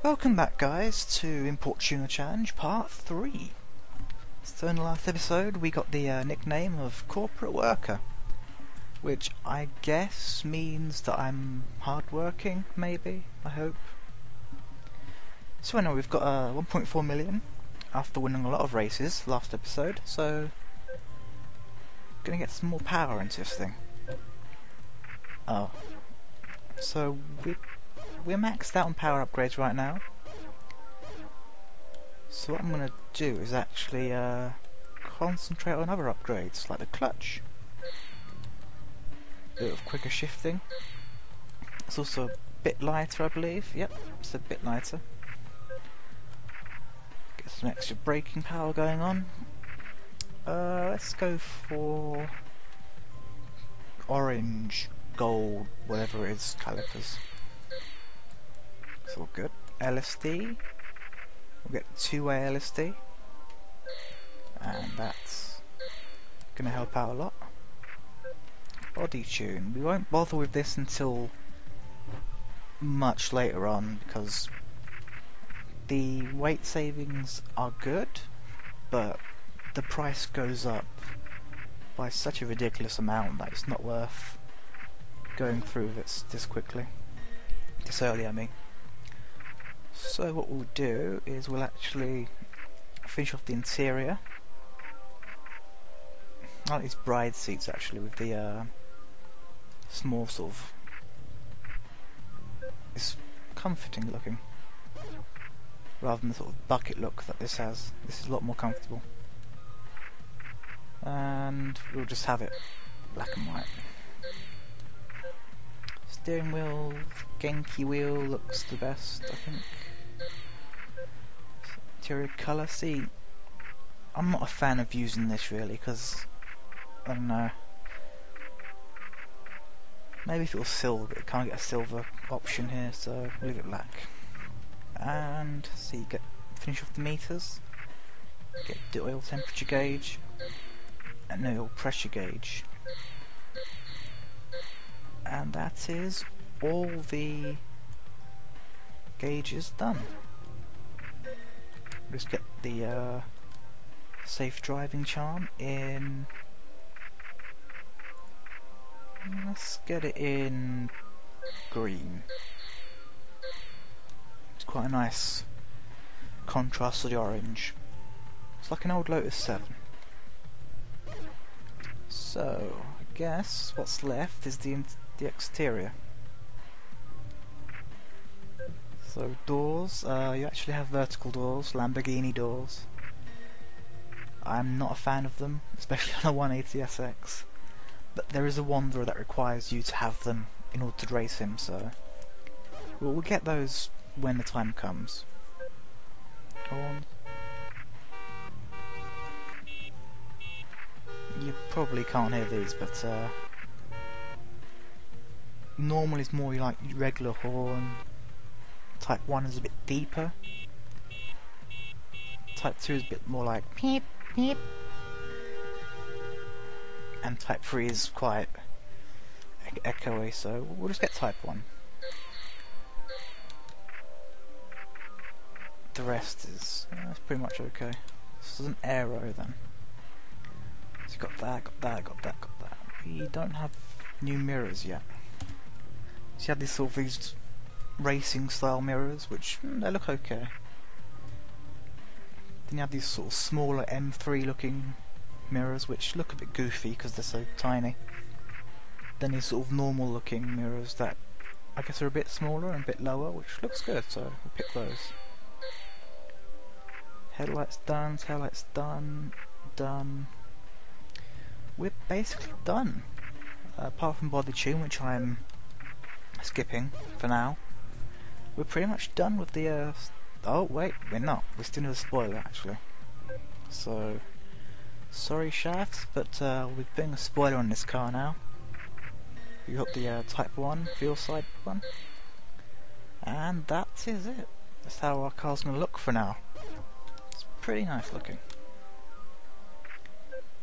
Welcome back, guys, to Import Tuner Challenge Part 3. So in the last episode we got the nickname of Corporate Worker, which I guess means that I'm hardworking, maybe, I hope. So anyway, we've got 1.4 million after winning a lot of races last episode, so gonna get some more power into this thing. Oh. So we're maxed out on power upgrades right now. So what I'm going to do is actually concentrate on other upgrades, like the clutch. A bit of quicker shifting. It's also a bit lighter, I believe. Yep, it's a bit lighter. Get some extra braking power going on. Let's go for orange, gold, whatever it is, calipers. It's all good. LSD. We'll get two-way LSD. And that's going to help out a lot. Body tune. We won't bother with this until much later on because the weight savings are good, but the price goes up by such a ridiculous amount that it's not worth going through this quickly. This early, I mean. So what we'll do is we'll actually finish off the interior. I like these bride seats actually with the small sort of... It's comforting looking rather than the sort of bucket look that this has. This is a lot more comfortable. And we'll just have it black and white. Steering wheel, Genki wheel looks the best, I think. Interior colour, see, I'm not a fan of using this really because, I don't know, maybe if it was silver, but it can't get a silver option here, so we'll leave it black. And see, finish off the meters, get the oil temperature gauge, and the oil pressure gauge. And that is all the gauges done. Just get the safe driving charm in. Let's get it in green. It's quite a nice contrast to the orange. It's like an old Lotus 7. So I guess what's left is the exterior. So doors, you actually have vertical doors, Lamborghini doors. I'm not a fan of them, especially on a 180 SX. But there is a Wanderer that requires you to have them in order to race him, so we'll get those when the time comes. Go on. You probably can't hear these, but normal is more like regular horn. Type 1 is a bit deeper. Type 2 is a bit more like peep, peep. And Type 3 is quite echoey, so we'll just get Type 1. The rest is that's pretty much okay. This is an aero then. So you got that, got that, got that, got that. We don't have new mirrors yet. So you have these racing style mirrors, which they look okay. Then you have these sort of smaller M3 looking mirrors, which look a bit goofy because they're so tiny. Then these sort of normal looking mirrors that I guess are a bit smaller and a bit lower, which looks good, so we'll pick those. Headlights done, taillights done, done. We're basically done. Apart from body tune, which I'm skipping for now. We're pretty much done with the oh wait, we're not. We're still in the spoiler actually. So sorry shafts, but we're putting a spoiler on this car now. We got the Type 1 fuel side one. And that is it. That's how our car's gonna look for now. It's pretty nice looking.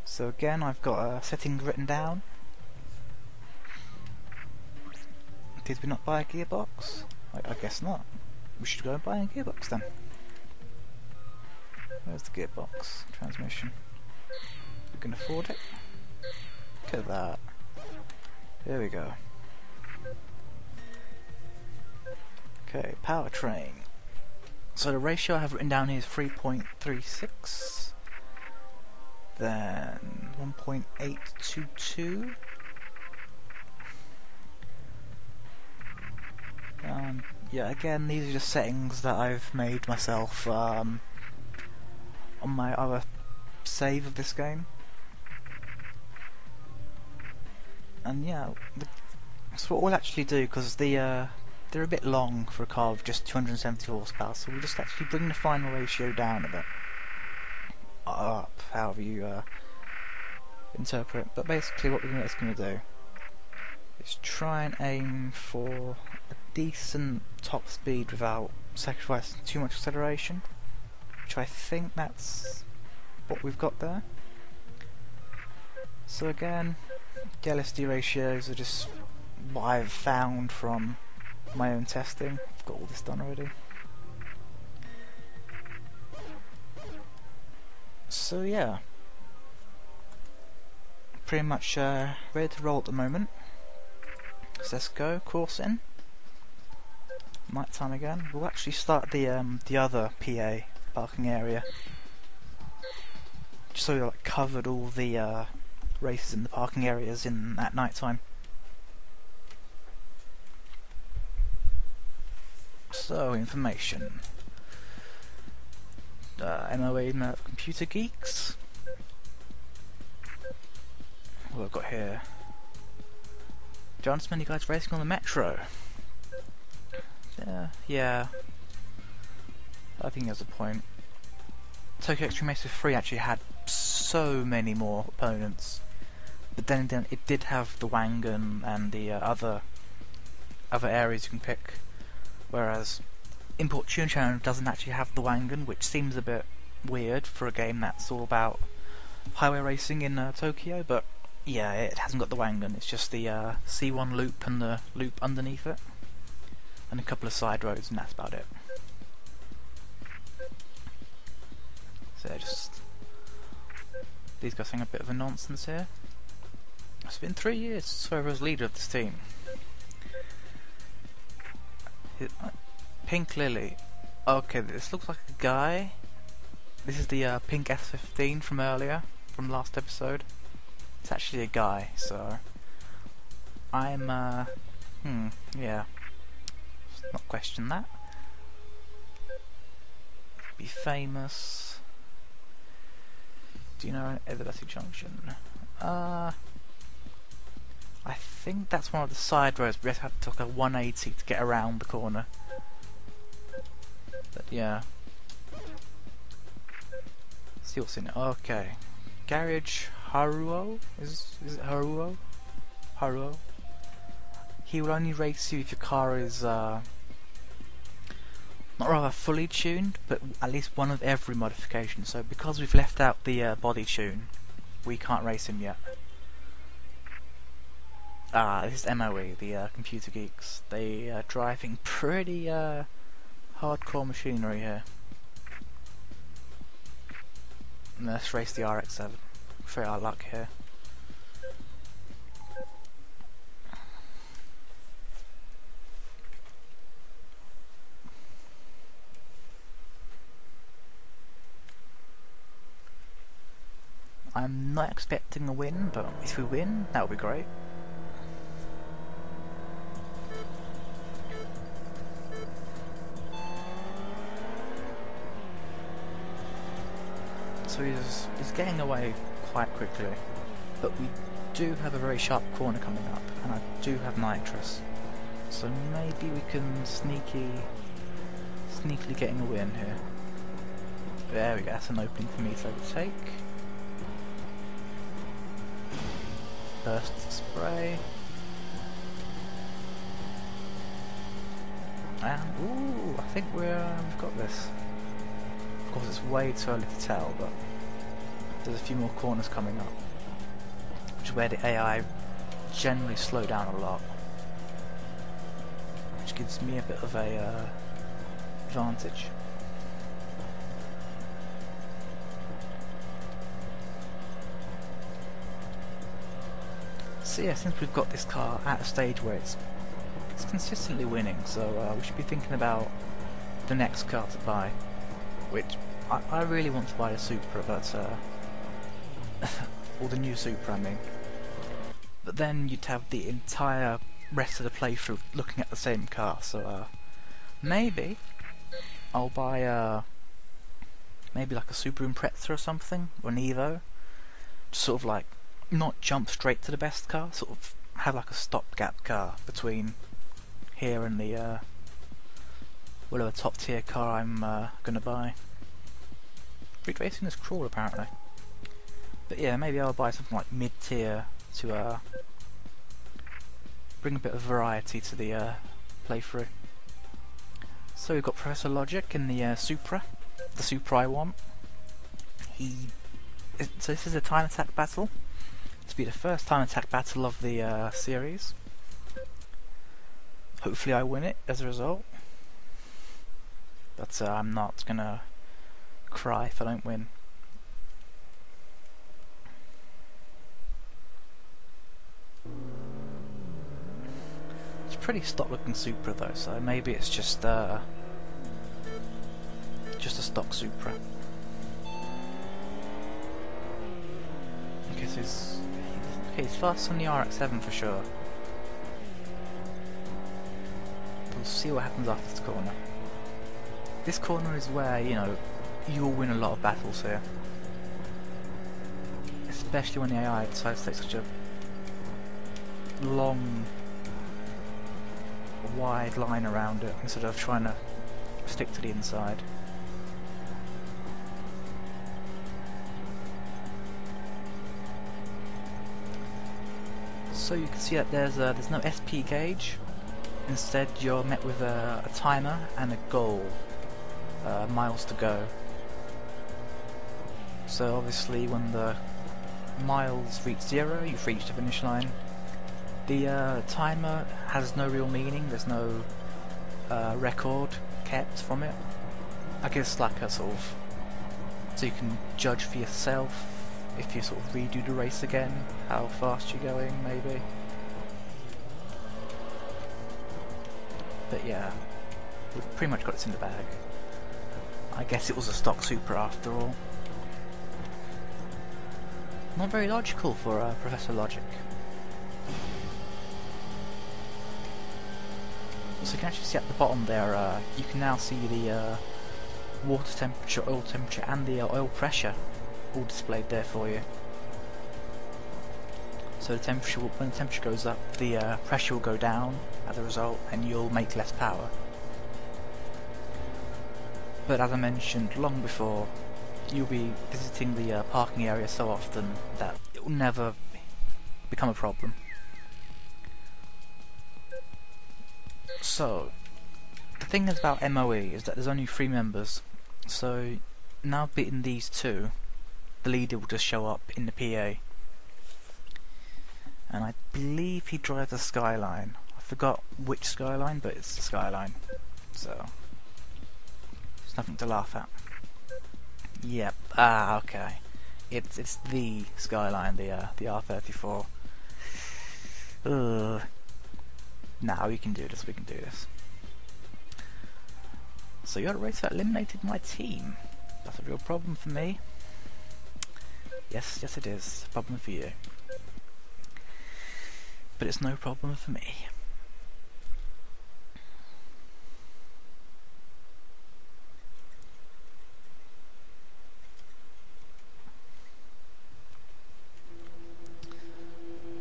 So again, I've got settings written down. Did we not buy a gearbox? I guess not. we should go and buy a gearbox then. Where's the gearbox? Transmission. We can afford it. Look at that. There we go. Okay, powertrain. So the ratio I have written down here is 3.36. Then 1.822. Yeah, again, these are just settings that I've made myself on my other save of this game. And yeah, that's what we'll actually do, because they're a bit long for a car with just 270 horsepower, so we'll just actually bring the final ratio down a bit. Up, however you interpret. But basically what we're going to do is try and aim for a decent top speed without sacrificing too much acceleration, which I think that's what we've got there. So again, the LSD ratios are just what I've found from my own testing. I've got all this done already. So yeah, pretty much ready to roll at the moment. So let's go, course in. Night time again. We'll actually start the other PA parking area, just so we like covered all the races in the parking areas in at night time. So information. MOA Computer Geeks. What I've got here. John Many guys racing on the metro. Yeah. I think there's a point. Tokyo Extreme Racer 3 actually had so many more opponents, but then it did have the Wangan and the other areas you can pick, whereas Import Tune Channel doesn't actually have the Wangan, which seems a bit weird for a game that's all about highway racing in Tokyo. But yeah, it hasn't got the Wangan. It's just the C1 loop and the loop underneath it, and a couple of side roads, and that's about it. So just these guys saying a bit of a nonsense here. It's been 3 years since I was leader of this team. Pink Lily. Okay, this looks like a guy. This is the pink S15 from earlier, from last episode. It's actually a guy, so I'm yeah. Let's not question that. Be famous. Do you know Everlasting Junction? I think that's one of the side roads. We have to take a 180 to get around the corner. But yeah. See what's in it. Okay. Garage Haruo? Is it Haruo? Haruo? He will only race you if your car is not rather fully tuned, but at least one of every modification. So because we've left out the body tune, we can't race him yet. This is MOE, the Computer Geeks. They are driving pretty hardcore machinery here. And let's race the RX-7. Try our luck here. I'm not expecting a win, but if we win, that would be great. So he's getting away quite quickly, but we do have a very sharp corner coming up, and I do have nitrous, so maybe we can sneakily getting a win here. There we go, that's an opening for me to overtake. Burst spray. And ooh, I think we've got this. Of course, it's way too early to tell, but there's a few more corners coming up, which is where the AI generally slow down a lot, which gives me a bit of a advantage. So yeah, since we've got this car at a stage where it's consistently winning, so we should be thinking about the next car to buy, which I really want to buy a Supra, but or the new Supra I mean. But then you'd have the entire rest of the playthrough looking at the same car, so maybe I'll buy maybe like a Subaru Impreza or something, or an Evo, just sort of like not jump straight to the best car, sort of have like a stopgap car between here and the whatever top tier car I'm gonna buy. Street racing is cruel apparently, but yeah, maybe I'll buy something like mid tier to bring a bit of variety to the playthrough. So we've got Professor Logic in the Supra I want. So this is a time attack battle. To be the first time attack battle of the series. Hopefully I win it as a result, but I'm not gonna cry if I don't win. It's a pretty stock looking Supra though, so maybe it's just a stock Supra. Okay, so he's fast on the RX-7 for sure. We'll see what happens after this corner. This corner is where, you know, you'll win a lot of battles here. Especially when the AI decides to take such a long, wide line around it instead of trying to stick to the inside. So you can see that there's no SP gauge. Instead, you're met with a timer and a goal, miles to go. So obviously, when the miles reach 0, you've reached the finish line. The timer has no real meaning. There's no record kept from it. I guess like a sort of, so you can judge for yourself. If you sort of redo the race again, how fast you're going, maybe. But yeah, we've pretty much got this in the bag. I guess it was a stock Supra after all. Not very logical for Professor Logic. So you can actually see at the bottom there, you can now see the water temperature, oil temperature and the oil pressure all displayed there for you. So the temperature, when the temperature goes up, the pressure will go down as a result, and you'll make less power. But as I mentioned long before, you'll be visiting the parking area so often that it will never become a problem. So the thing is about MOE is that there's only 3 members. So now beating these 2, the leader will just show up in the PA. And I believe he drives a Skyline. I forgot which Skyline, but it's the Skyline. So there's nothing to laugh at. Yep. Ah, okay. It's the Skyline, the R34. Now we can do this. We can do this. So you had a race that eliminated my team. That's a real problem for me. Yes, yes it is. It's a problem for you. But it's no problem for me.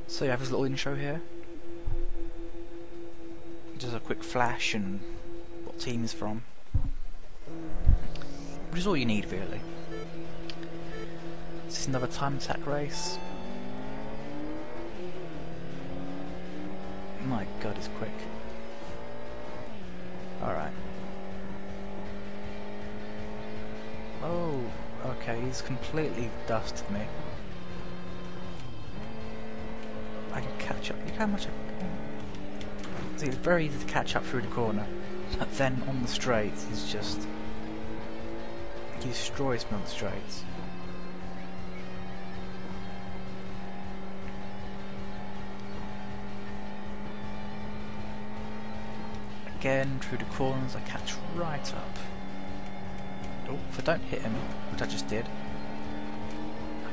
So you have this little intro here. Just a quick flash and what team is from. Which is all you need really. This is another time attack race. My god, he's quick. Alright. Oh, okay, he's completely dusted me. I can catch up. Look how much I can. See, it's very easy to catch up through the corner. But then on the straights, he destroys me on the straights. Again, through the corners, I catch right up. Oh, if I don't hit him, which I just did.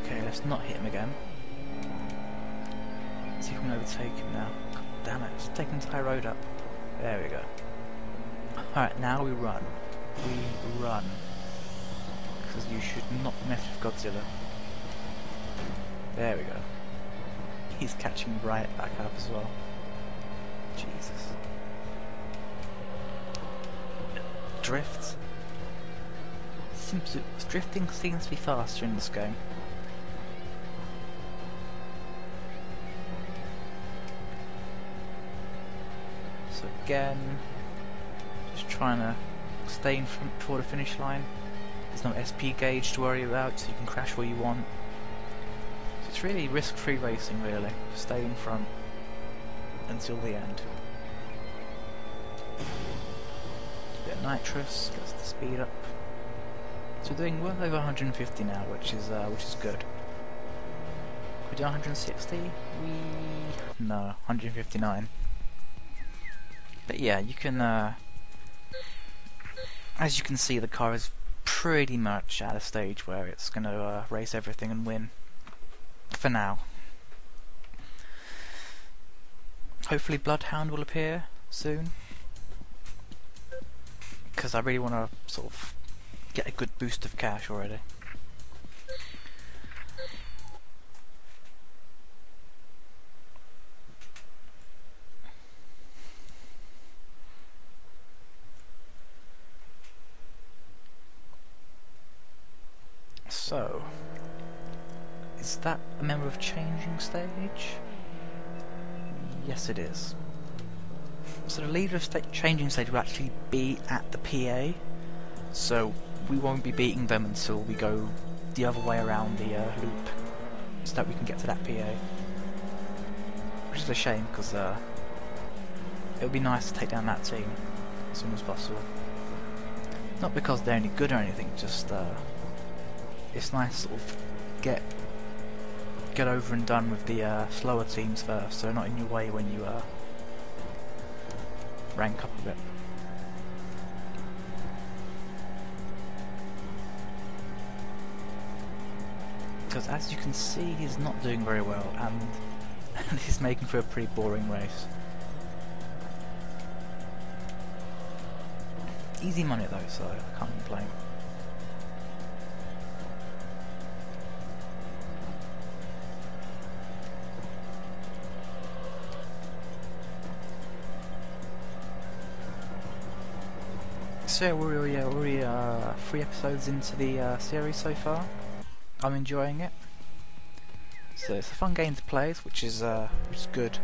Okay, let's not hit him again. Let's see if we can overtake him now. God damn it, let's take the entire road up. There we go. Alright, now we run. We run. Because you should not mess with Godzilla. There we go. He's catching right back up as well. Jesus. Drifts. Drifting seems to be faster in this game. So again, just trying to stay in front before the finish line. There's no SP gauge to worry about, so you can crash where you want. So it's really risk-free racing, really. Stay in front until the end. A bit of nitrous, gets the speed up. So we're doing well over 150 now, which is good. Could we do 160? No, 159. But yeah, you can, as you can see, the car is pretty much at a stage where it's going to race everything and win. For now. Hopefully Bloodhound will appear soon. Because I really want to sort of get a good boost of cash already. So, is that a member of changing stage? Yes, it is. So the leader of changing stage will actually be at the PA, so we won't be beating them until we go the other way around the loop, so that we can get to that PA. Which is a shame, because it would be nice to take down that team as soon as possible. Not because they're any good or anything, just it's nice to sort of get over and done with the slower teams first, so they're not in your way when you rank up a bit. Because as you can see, he's not doing very well, and this is making for a pretty boring race. Easy money though, so I can't complain. So we're already 3 episodes into the series so far. I'm enjoying it. So it's a fun game to play, which is good.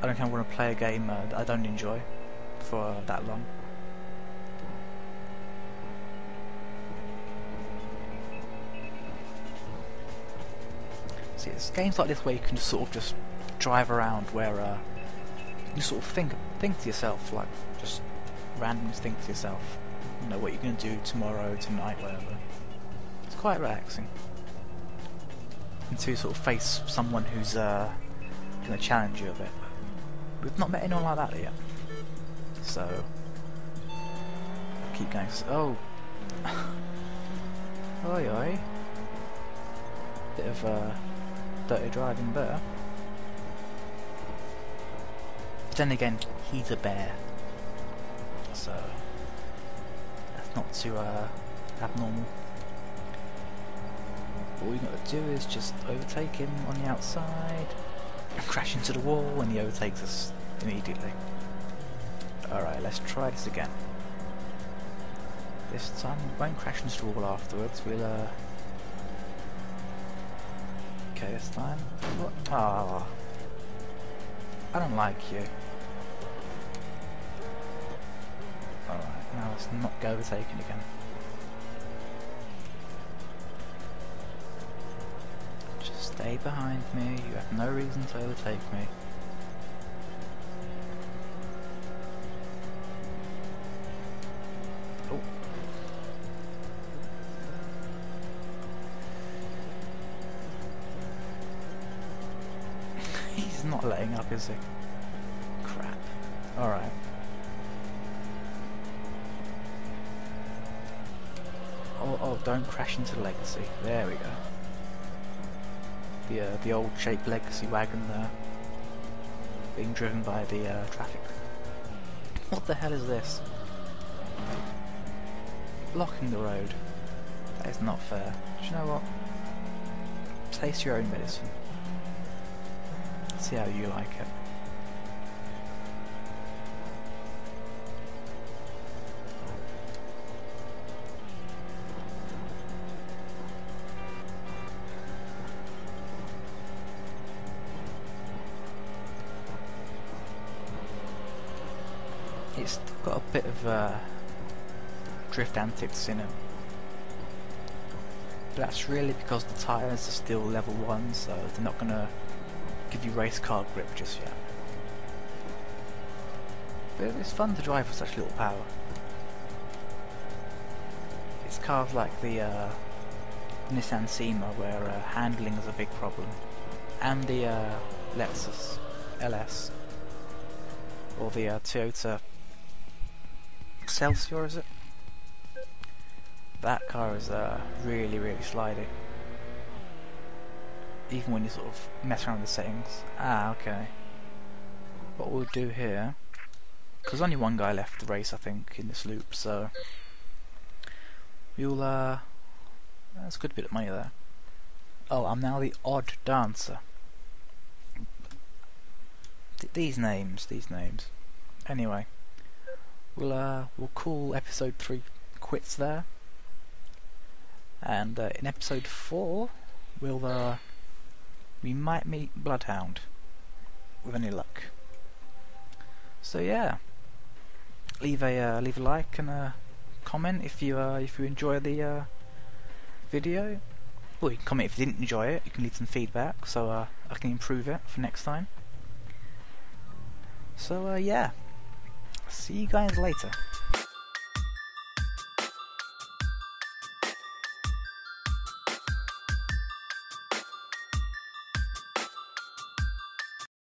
I don't think I want to play a game that I don't enjoy for that long. See, it's games like this where you can just sort of just drive around, where you sort of think to yourself, like just randomly think to yourself, you know, what you're going to do tomorrow, tonight, whatever. It's quite relaxing. And to sort of face someone who's going to challenge you a bit. We've not met anyone like that yet. So keep going. Oh, oi oi. Bit of dirty driving there. But then again, he's a bear, so that's not too abnormal. All you got to do is just overtake him on the outside and crash into the wall, and he overtakes us immediately. Alright, let's try this again. This time we won't crash into the wall afterwards, we'll okay, this time. What? Oh, I don't like you. Alright, now let's not go overtaken again. Just stay behind me, you have no reason to overtake me. leveling up, is he? Crap. Alright. Oh, don't crash into the Legacy. There we go. The old shaped Legacy wagon there, being driven by the traffic. What the hell is this? Blocking the road. That is not fair. Do you know what? Taste your own medicine. See how you like it. It's got a bit of drift antics in it. But that's really because the tyres are still level 1, so they're not going to give you race car grip just yet. But it's fun to drive with such little power. It's cars like the Nissan Sema where handling is a big problem, and the Lexus LS, or the Toyota Excelsior, is it? That car is really, really slidey. Even when you sort of mess around with the settings. Ah, okay. What we'll do here, because only one guy left to race, I think, in this loop, so we'll that's a good bit of money there. Oh, I'm now the odd dancer. These names. Anyway, we'll call episode 3 quits there, and in episode 4 we might meet Bloodhound with any luck. So yeah, leave a like and a comment if you enjoy the video. Well, you can comment if you didn't enjoy it. You can leave some feedback so I can improve it for next time. So yeah, see you guys later.